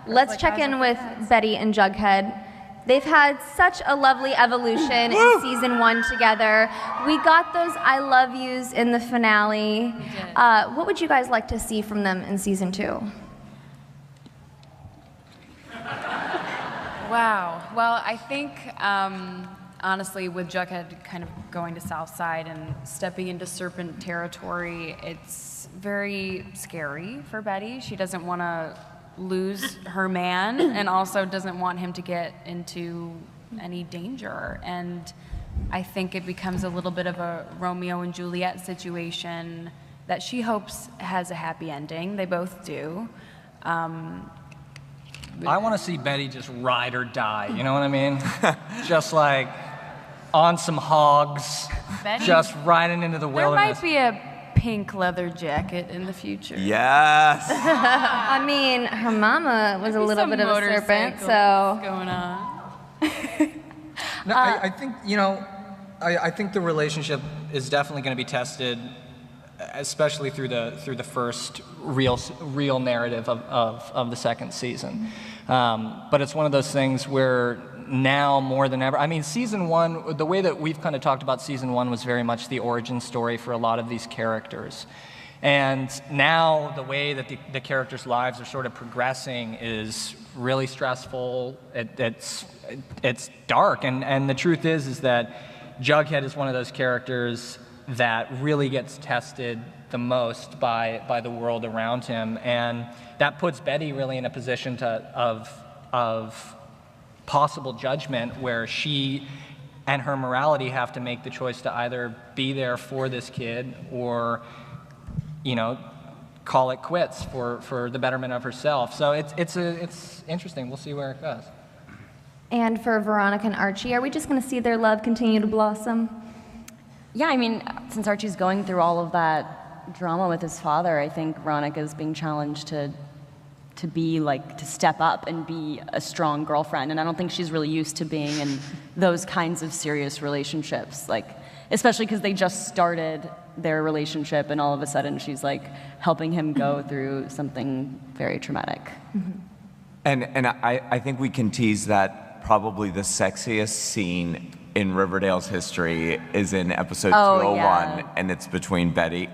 Let's check in with Betty and Jughead. They've had such a lovely evolution in season 1 together. We got those I love yous in the finale. What would you guys like to see from them in season 2? Wow. Well, I think, honestly, with Jughead kind of going to Southside and stepping into serpent territory, it's very scary for Betty. She doesn't want to lose her man and also doesn't want him to get into any danger. And I think it becomes a little bit of a Romeo and Juliet situation that she hopes has a happy ending. They both do. I want to see Betty just ride or die, you know what I mean? Just like on some hogs, Betty, just riding into the wilderness. There might be a pink leather jacket in the future. Yes. I mean, her mama was a little bit of a serpent, so. Going on. No, I think, you know, I think the relationship is definitely going to be tested, especially through the first real narrative of the second season. But it's one of those things where now more than ever, I mean, season 1, the way that we've kind of talked about season 1 was very much the origin story for a lot of these characters. And now the way that the characters' lives are sort of progressing is really stressful. It's dark, and the truth is that Jughead is one of those characters that really gets tested the most by the world around him, and that puts Betty really in a position of possible judgment where she and her morality have to make the choice to either be there for this kid or, you know, call it quits for the betterment of herself. So it's interesting. We'll see where it goes. And for Veronica and Archie, are we just going to see their love continue to blossom? Yeah, I mean, since Archie's going through all of that drama with his father, I think Veronica's being challenged to step up and be a strong girlfriend. And I don't think she's really used to being in those kinds of serious relationships, like, especially because they just started their relationship and all of a sudden she's like helping him go through something very traumatic. Mm-hmm. And I think we can tease that probably the sexiest scene in Riverdale's history is in episode 201, yeah. And it's between Betty,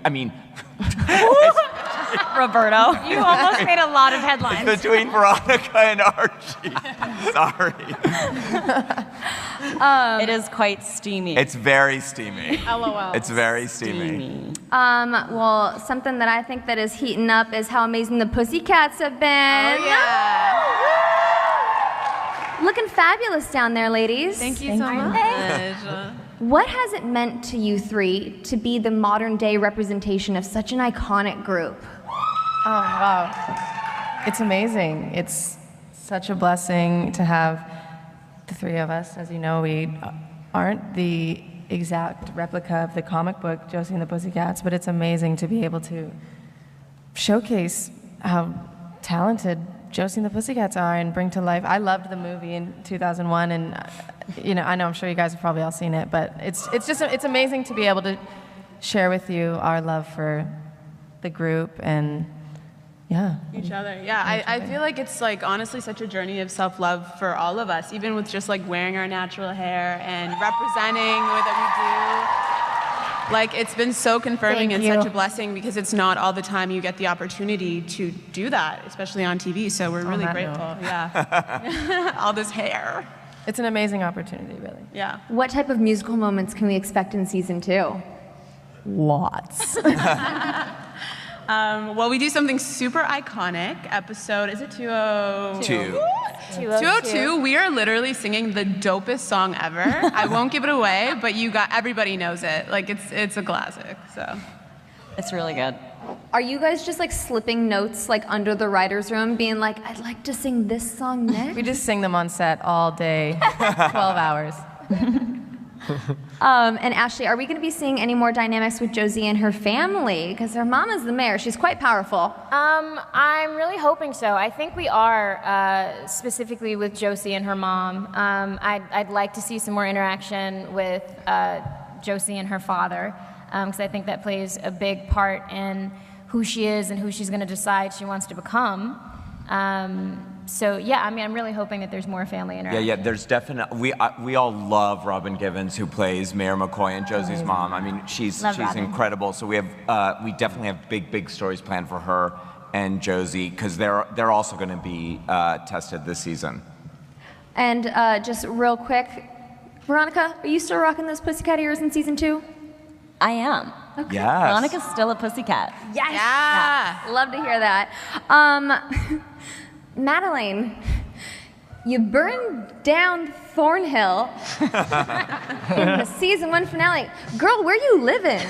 Roberto. You almost made a lot of headlines. It's between Veronica and Archie. Sorry. It is quite steamy. It's very steamy. LOL. It's very steamy. Well, something that I think that is heating up is how amazing the Pussycats have been. Oh, yeah. Looking fabulous down there, ladies. Thank you so much. What has it meant to you three to be the modern day representation of such an iconic group? Oh, wow. It's amazing. It's such a blessing to have the three of us. As you know, we aren't the exact replica of the comic book, Josie and the Pussycats, but it's amazing to be able to showcase how talented Josie and the Pussycats are and bring to life. I loved the movie in 2001, and I'm sure you guys have probably all seen it, but it's amazing to be able to share with you our love for the group and each other. Yeah, I feel like it's like honestly such a journey of self-love for all of us, even with just like wearing our natural hair and representing the way that we do. Like, it's been so confirming and such a blessing because it's not all the time you get the opportunity to do that, especially on TV. So we're really grateful. Yeah. All this hair. It's an amazing opportunity, really. Yeah. What type of musical moments can we expect in season 2? Lots. Well, we do something super iconic. Episode, is it 202? 202. We are literally singing the dopest song ever. I won't give it away, but everybody knows it. Like, it's a classic, so. It's really good. Are you guys just like slipping notes like under the writer's room, being like, I'd like to sing this song next? We just sing them on set all day, 12 hours. And Ashley, are we going to be seeing any more dynamics with Josie and her family? Because her mom is the mayor. She's quite powerful. I'm really hoping so. I think we are, specifically with Josie and her mom. I'd like to see some more interaction with Josie and her father, because I think that plays a big part in who she is and who she's going to decide she wants to become. So yeah, I mean, I'm really hoping that there's more family interaction. Yeah, there's definitely, we all love Robin Givens, who plays Mayor McCoy and Josie's mom. I mean, she's incredible. So we definitely have big stories planned for her and Josie, because they're also going to be tested this season. And just real quick, Veronica, are you still rocking those pussycat ears in season 2? I am. Okay. Yes. Veronica's still a pussycat. Yes. Yeah. Love to hear that. Madeline, you burned down Thornhill in the season 1 finale. Girl, where you living?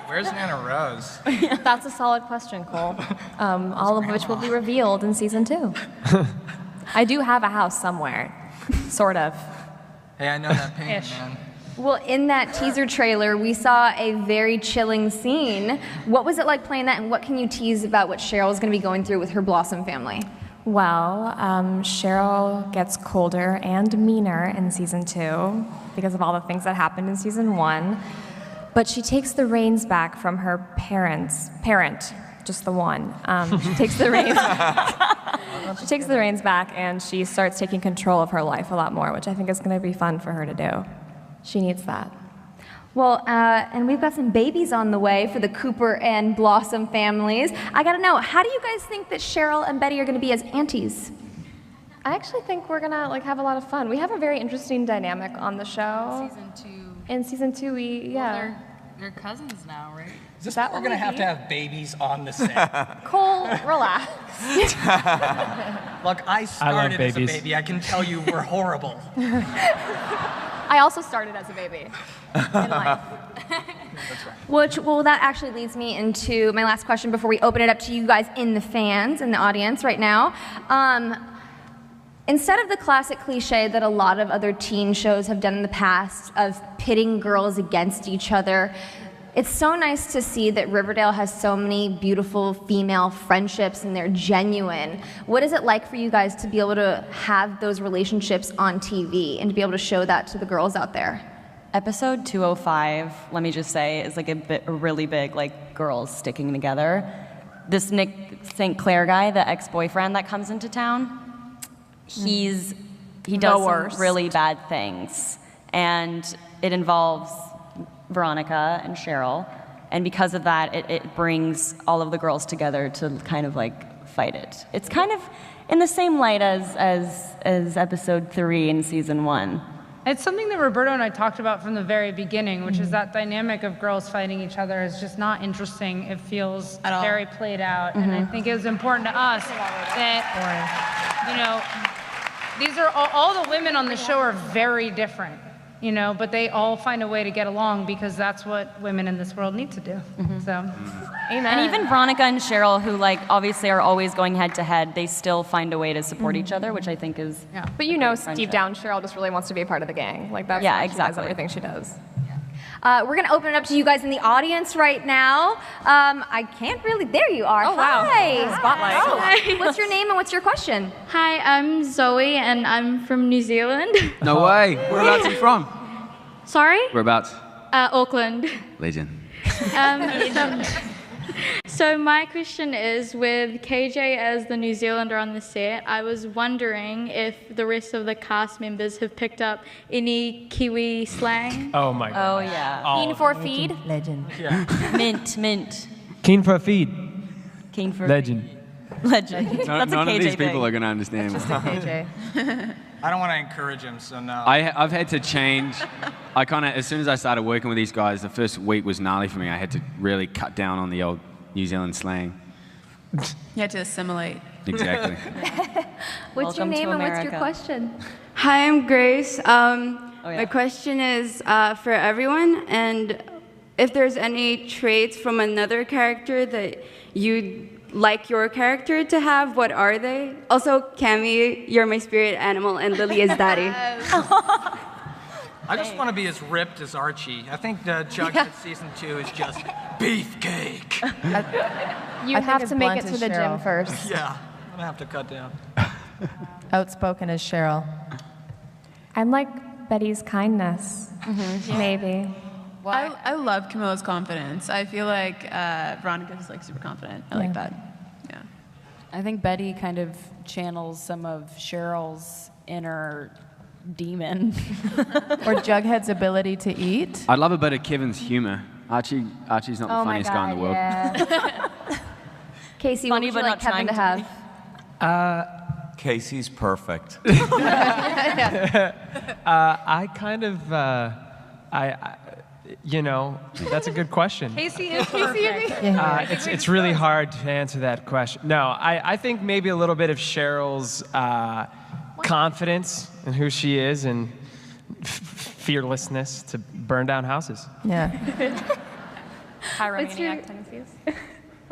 Where's Nana Rose? That's a solid question, Cole. All of which will be revealed in season 2. I do have a house somewhere, sort of. Hey, I know that pain, man. Well, in that teaser trailer, we saw a very chilling scene. What was it like playing that, and what can you tease about what Cheryl's going to be going through with her Blossom family? Well, Cheryl gets colder and meaner in season 2 because of all the things that happened in season 1. But she takes the reins back from her parent, just the one. She takes the reins. She takes the reins back, and she starts taking control of her life a lot more, which I think is going to be fun for her to do. She needs that. Well, and we've got some babies on the way for the Cooper and Blossom families. I gotta know, how do you guys think that Cheryl and Betty are gonna be as aunties? I actually think we're gonna have a lot of fun. We have a very interesting dynamic on the show. Season 2. In season 2, Well, they're cousins now, right? Is this what we're going to have babies on the set? Cole, relax. Look, I started as a babies. baby. I can tell you we're horrible. I also started as a baby in life. Well, that actually leads me into my last question before we open it up to you guys in the audience right now. Instead of the classic cliche that a lot of other teen shows have done in the past of pitting girls against each other, it's so nice to see that Riverdale has so many beautiful female friendships and they're genuine. What is it like for you guys to be able to have those relationships on TV and to be able to show that to the girls out there? Episode 205, let me just say, is like a really big, like, girls sticking together. This Nick St. Clair guy, the ex-boyfriend that comes into town, he does some really bad things. And it involves Veronica and Cheryl. And because of that, it brings all of the girls together to kind of like fight it. It's kind of in the same light as episode 3 in season 1. It's something that Roberto and I talked about from the very beginning, which is that dynamic of girls fighting each other is just not interesting. It feels very played out. And I think it was important to us that, you know, these are all the women on the show are very different, you know, but they all find a way to get along because that's what women in this world need to do. So, amen. And even Veronica and Cheryl, who like obviously are always going head to head, they still find a way to support each other, which I think is But you know, deep down, Cheryl just really wants to be a part of the gang. Like that's why she does everything she does. We're going to open it up to you guys in the audience right now. I can't really. There you are. Oh, wow. Hi. Spotlight. Oh. What's your name and what's your question? Hi, I'm Zoe and I'm from New Zealand. No way. Whereabouts are you from? Sorry? Whereabouts? Auckland. Legend. So my question is, with KJ as the New Zealander on the set, I was wondering if the rest of the cast members have picked up any Kiwi slang. Oh my god. Oh yeah. Keen for a feed? Legend. Mint. Keen for a feed. Keen for Legend. Legend. That's None a KJ of these thing. people are going to understand. Just a KJ. I don't want to encourage him, so no. I've had to change. I kind of, as soon as I started working with these guys, the first week was gnarly for me. I had to really cut down on the old New Zealand slang. You had to assimilate. Exactly. What's your Welcome to name and what's your America. question? Hi, I'm Grace. yeah. My question is for everyone, and if there's any traits from another character that you'd like your character to have, what are they? Also, Cammy, you're my spirit animal, and Lily is daddy. I just want to be as ripped as Archie. I think the Jughead season 2 is just beefcake. You have as to make it blunt to as the Cheryl. gym first. Yeah, I'm going to have to cut down. Outspoken as Cheryl. I'm like Betty's kindness, maybe. I love Camilla's confidence. I feel like Veronica's like super confident. I like that. Yeah. I think Betty kind of channels some of Cheryl's inner demon. Or Jughead's ability to eat. I'd love a bit of Kevin's humor. Archie's not the funniest guy in the world. Yeah. Casey, Funny, what would but you like not Kevin to trying have? Casey's perfect. I kind of, you know, that's a good question. Casey is perfect. It's really hard to answer that question. No, I think maybe a little bit of Cheryl's confidence in who she is and fearlessness to burn down houses. Yeah. Pyromaniac tendencies.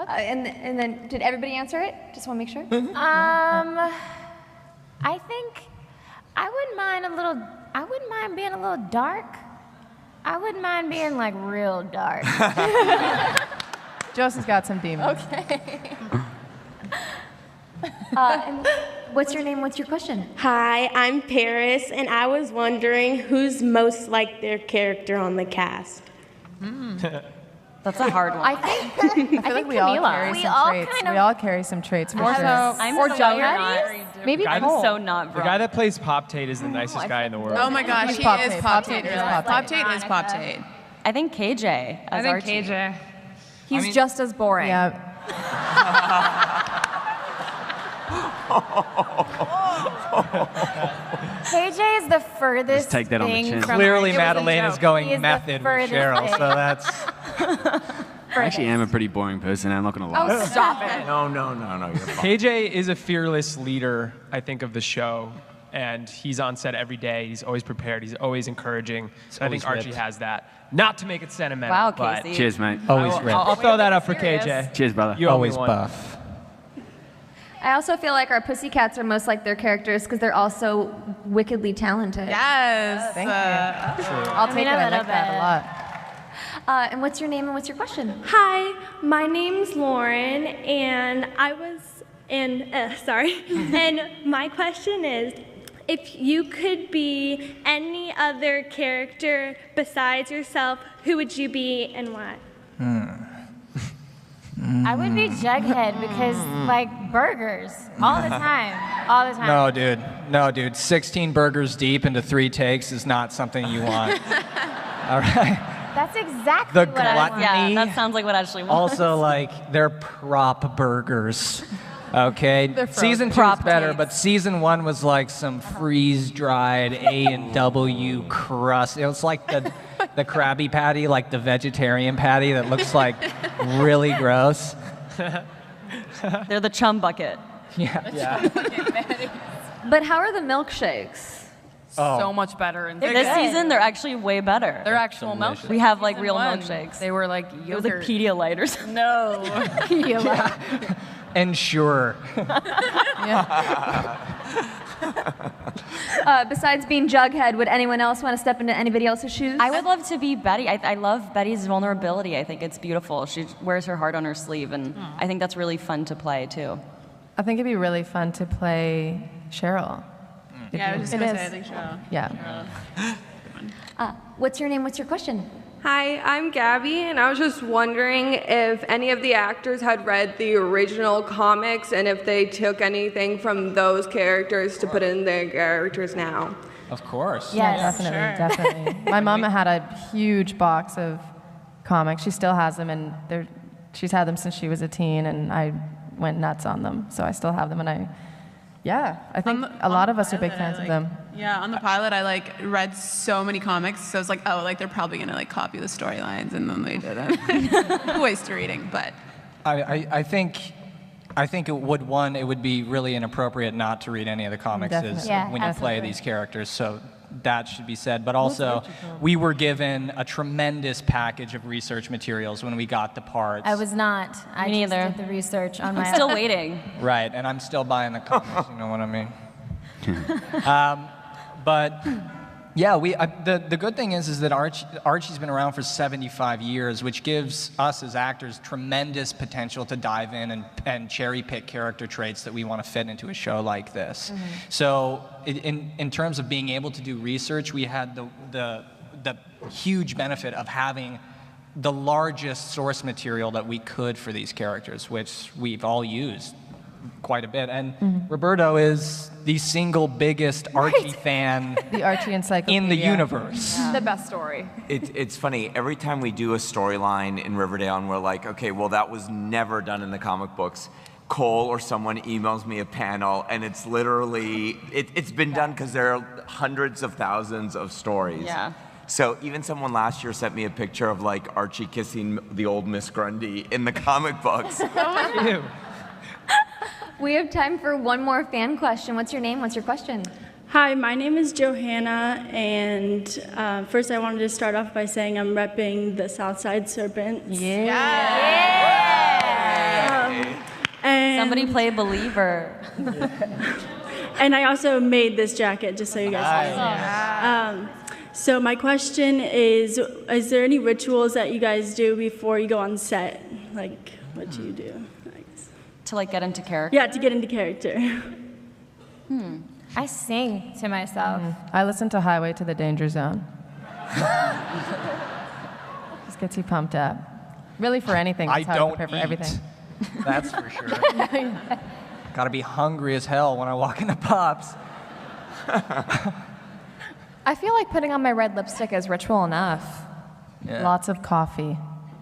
And then, did everybody answer it? Just want to make sure. I think I wouldn't mind being a little dark. I wouldn't mind being like real dark. Josie's got some demons. Okay. And what's your name? What's your question? Hi, I'm Paris, and I was wondering who's most like their character on the cast. That's a hard one. I think we all carry some traits. We all carry some traits for sure. I'm or so Jughead. not. Maybe I'm Cole. so not The guy that plays Pop Tate is the nicest guy in the world. Oh my gosh, He's he Pop is Tate. Pop Pop Tate. Tate is Pop Pop Tate. Tate is Pop Tate. I think KJ as I think Archie. KJ. He's just as boring. Yeah. KJ is the furthest Just take that on the thing chin. from Clearly, Archie. It was a Madeline is joke. going He is the method with furthest Cheryl, thing. so that's. I actually am a pretty boring person. I'm not going to lie. Oh, stop it. No, you're fine. KJ is a fearless leader, I think, of the show. And he's on set every day. He's always prepared. He's always encouraging. I think always Archie ripped. has that. Not to make it sentimental, Wow, but Casey. Cheers, mate. Always I'll ripped. throw that up for KJ. Cheers, brother. You owe me Always one. buff. I also feel like our pussycats are most like their characters because they're also wickedly talented. Yes. Thank you. I'll take it. I like that a lot. And what's your name and what's your question? Hi, my name's Lauren, and and my question is, if you could be any other character besides yourself, who would you be and why? I would be Jughead because, like, burgers all the time. All the time. No, dude. 16 burgers deep into 3 takes is not something you want. All right. That's exactly The what I want. gluttony. Yeah, that sounds like what Ashley wants. Also, like, they're prop burgers. Okay, season 2 is Prop better, takes. but season 1 was like some freeze-dried A&W crust. It was like the Krabby Patty, like the vegetarian patty that looks like really gross. They're the chum bucket. Yeah. But how are the milkshakes? So much better. And This season, they're actually way better. they're actual milkshakes. We have like Season real 1, milkshakes. They were like It was like yogurt. Pedialyte or something. No. Ensure. Besides being Jughead, would anyone else want to step into anybody else's shoes? I would love to be Betty. I love Betty's vulnerability. I think it's beautiful. She wears her heart on her sleeve, and I think that's really fun to play too. I think it'd be really fun to play Cheryl. Yeah, I was just It going to say, is. I think Cheryl. Yeah. What's your name? What's your question? Hi, I'm Gabby, and I was just wondering if any of the actors had read the original comics and if they took anything from those characters to put in their characters now. Of course. Yes. Definitely. My mama had a huge box of comics. She still has them, and she's had them since she was a teen, and I went nuts on them. So I still have them, and I think a lot of us are big fans of them. Yeah, on the pilot, I read so many comics, so it's like, oh, they're probably gonna copy the storylines, and then they didn't. Waste of reading, but. I think it would be really inappropriate not to read any of the comics when you play these characters. So that should be said. But also, we were given a tremendous package of research materials when we got the parts. I was not. I Me just neither. did the research on my I'm still waiting. Right, and I'm still buying the comics. You know what I mean? But yeah, the good thing is that Archie's been around for 75 years, which gives us as actors tremendous potential to dive in and cherry pick character traits that we want to fit into a show like this. Mm-hmm. So in terms of being able to do research, we had the huge benefit of having the largest source material that we could for these characters, which we've all used quite a bit. And Roberto is the single biggest Archie fan The Archie encyclopedia. in the universe. The best story. It's funny, every time we do a storyline in Riverdale and we're like, okay, well, that was never done in the comic books, Cole or someone emails me a panel, and it's literally, it's been done because there are hundreds of thousands of stories. Yeah. So even someone last year sent me a picture of like Archie kissing the old Miss Grundy in the comic books. Ew. We have time for one more fan question. What's your name? What's your question? Hi, my name is Johanna, and first I wanted to start off by saying I'm repping the Southside Serpents. And Somebody play a believer. And I also made this jacket, just so you guys know. So my question is there any rituals that you guys do before you go on set? Like, what do you do? To like get into character? Yeah, to get into character. I sing to myself. I listen to Highway to the Danger Zone. Just gets you pumped up. Really for anything. That's how I prepare for everything. That's for sure. Gotta be hungry as hell when I walk into Pops. I feel like putting on my red lipstick is ritual enough. Yeah. Lots of coffee.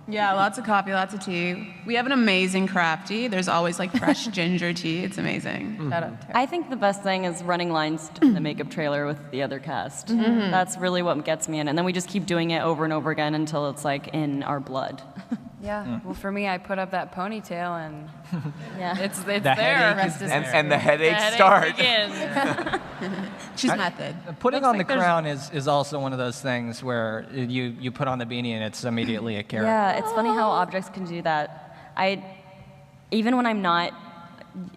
Yeah, lots of coffee, lots of tea. We have an amazing crafty. There's always like fresh ginger tea. It's amazing. I think the best thing is running lines in the makeup trailer with the other cast. That's really what gets me in. And then we just keep doing it over and over again until it's like in our blood. Yeah. Well, for me, I put up that ponytail and it's The there. headache is there. And the headaches start. She's method. Putting on the crown is also one of those things where you put on the beanie and it's immediately a character. Yeah, it's funny how objects can do that. Even when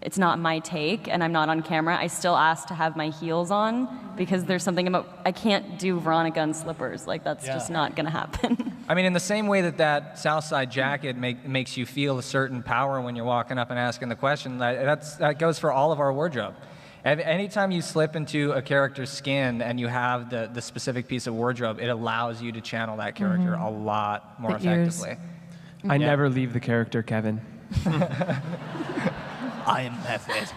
it's not my take and I'm not on camera, I still ask to have my heels on because there's something about, I can't do Veronica in slippers. Like, that's just not gonna happen. I mean, in the same way that Southside jacket makes you feel a certain power when you're walking up and asking the question, that goes for all of our wardrobe. Anytime you slip into a character's skin and you have the specific piece of wardrobe, it allows you to channel that character a lot more effectively. I never leave the character, Kevin. I am method.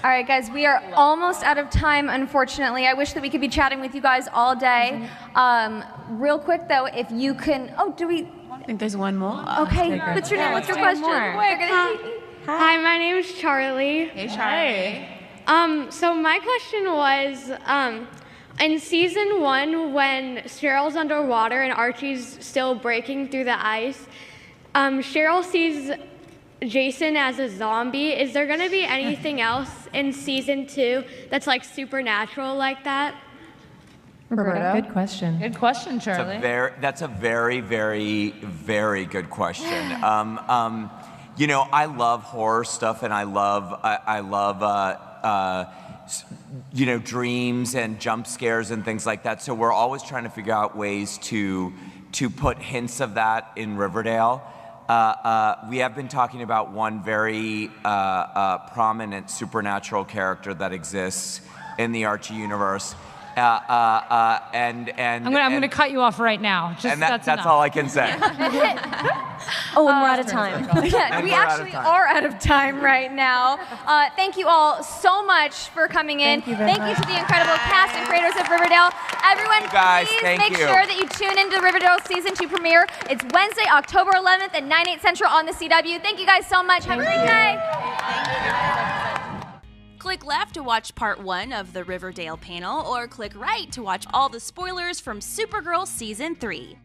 All right, guys, we are almost out of time, unfortunately. I wish that we could be chatting with you guys all day. Real quick, though, if you can... Oh, do we... I think there's one more. Okay, what's your name? What's your question? Hi, my name is Charlie. Hey, Charlie. So my question was, in season 1, when Cheryl's underwater and Archie's still breaking through the ice, Cheryl sees Jason as a zombie. Is there going to be anything else in season 2 that's like supernatural like that? Roberto? Good question. Good question, Charlie. That's a very, very, very good question. You know, I love horror stuff, and I love you know, dreams and jump scares and things like that. So we're always trying to figure out ways to put hints of that in Riverdale. We have been talking about one very prominent supernatural character that exists in the Archie universe. I'm gonna cut you off right now. That's all I can say. Oh, and we're out of time. Yeah, we actually are out of time right now. Thank you all so much for coming in. Thank you to the incredible cast and creators of Riverdale. Everyone, please make sure that you tune into the Riverdale Season 2 premiere. It's Wednesday, October 11th at 9/8 Central on the CW. Thank you guys so much. Have a great day. Click left to watch part 1 of the Riverdale panel, or click right to watch all the spoilers from Supergirl Season 3.